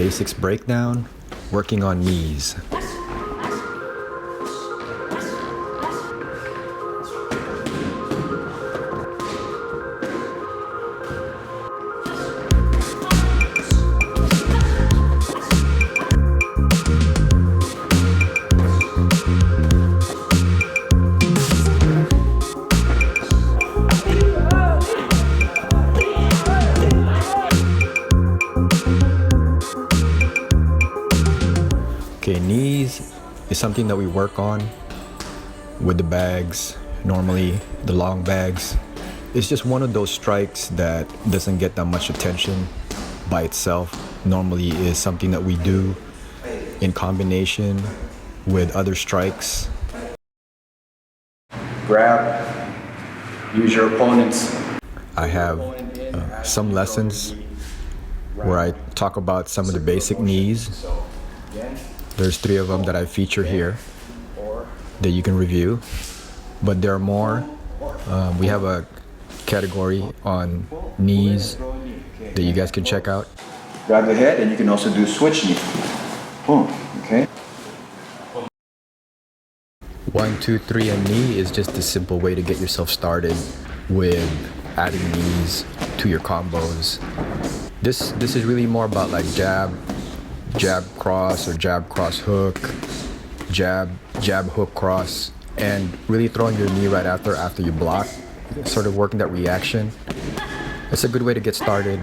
Basics breakdown, working on knees. Okay, knees is something that we work on with the bags, normally the long bags. It's just one of those strikes that doesn't get that much attention by itself. Normally is something that we do in combination with other strikes. Grab, use your opponents. I have some lessons where I talk about some of the basic knees. There's 3 of them that I feature here that you can review, but there are more. We have a category on knees that you guys can check out. Grab the head, and you can also do switch knee. Boom, okay? 1, 2, 3 and knee is just a simple way to get yourself started with adding knees to your combos. This is really more about like jab cross or jab cross hook, jab hook cross, and really throwing your knee right after you block, sort of working that reaction. It's a good way to get started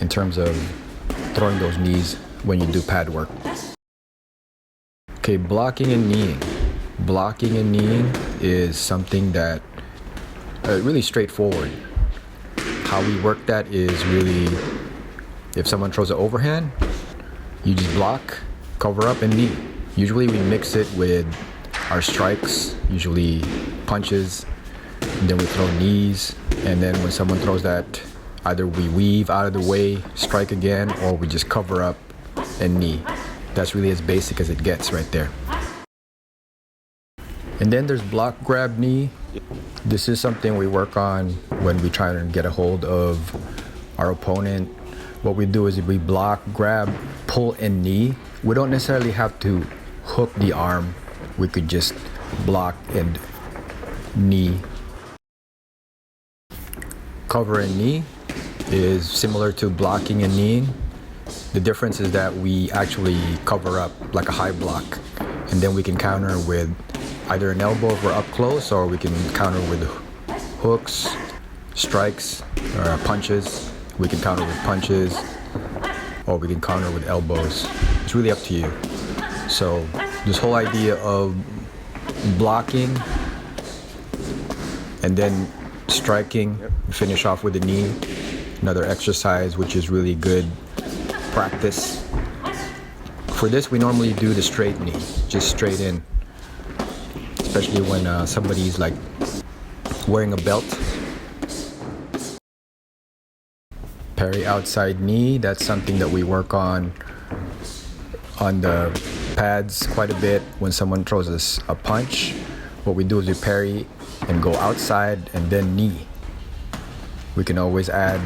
in terms of throwing those knees when you do pad work. Okay, blocking and kneeing. Blocking and kneeing is something that really straightforward. How we work that is really, if someone throws an overhand, you just block, cover up, and knee. Usually we mix it with our strikes, usually punches, and then we throw knees, and then when someone throws that, either we weave out of the way, strike again, or we just cover up and knee. That's really as basic as it gets right there. And then there's block, grab, knee. This is something we work on when we try to get a hold of our opponent. What we do is we block, grab, pull, and knee. We don't necessarily have to hook the arm. We could just block and knee. Cover and knee is similar to blocking and kneeing. The difference is that we actually cover up like a high block, and then we can counter with either an elbow if we're up close, or we can counter with hooks, strikes, or punches. We can counter with punches, or we can counter with elbows. It's really up to you. So this whole idea of blocking and then striking, finish off with the knee, another exercise which is really good practice. For this, we normally do the straight knee, just straight in, especially when somebody's like wearing a belt. Parry outside knee, that's something that we work on the pads quite a bit. When someone throws us a punch, what we do is we parry and go outside and then knee. We can always add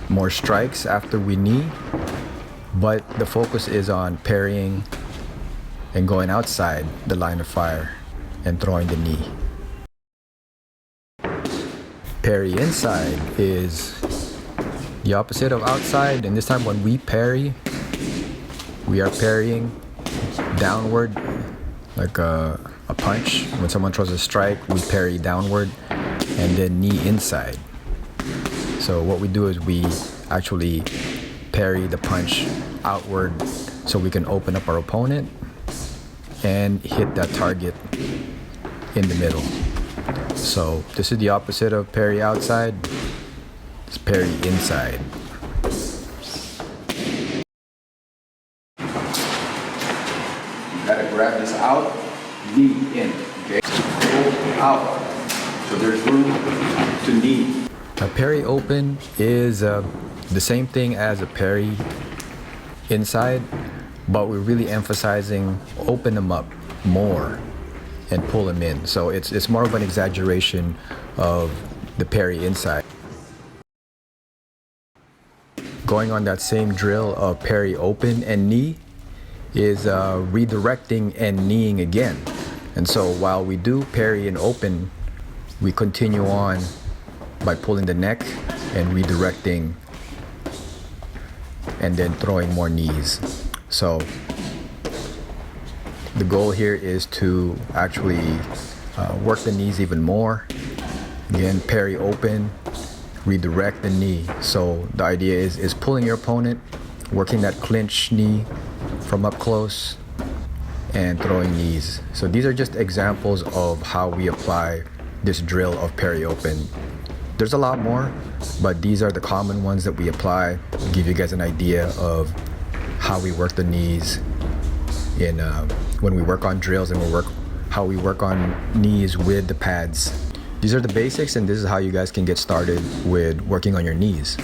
more strikes after we knee, but the focus is on parrying and going outside the line of fire and throwing the knee. Parry inside is the opposite of outside, and this time when we parry, we are parrying downward like a punch. When someone throws a strike, we parry downward and then knee inside. So what we do is we actually parry the punch outward so we can open up our opponent and hit that target in the middle. So this is the opposite of parry outside. It's parry inside. You gotta grab this out, knee in, okay? Go out. So there's room to knee. A parry open is the same thing as a parry inside, but we're really emphasizing open them up more and pull them in. So it's more of an exaggeration of the parry inside. going on that same drill of parry open and knee is redirecting and kneeing again. And so while we do parry and open, we continue on by pulling the neck and redirecting and then throwing more knees. So the goal here is to actually work the knees even more. Again, parry open, redirect the knee. So the idea is pulling your opponent, working that clinch knee from up close, and throwing knees. So these are just examples of how we apply this drill of parry open. There's a lot more, but these are the common ones that we apply to give you guys an idea of how we work the knees in when we work on drills, and how we work on knees with the pads. These are the basics, and this is how you guys can get started with working on your knees.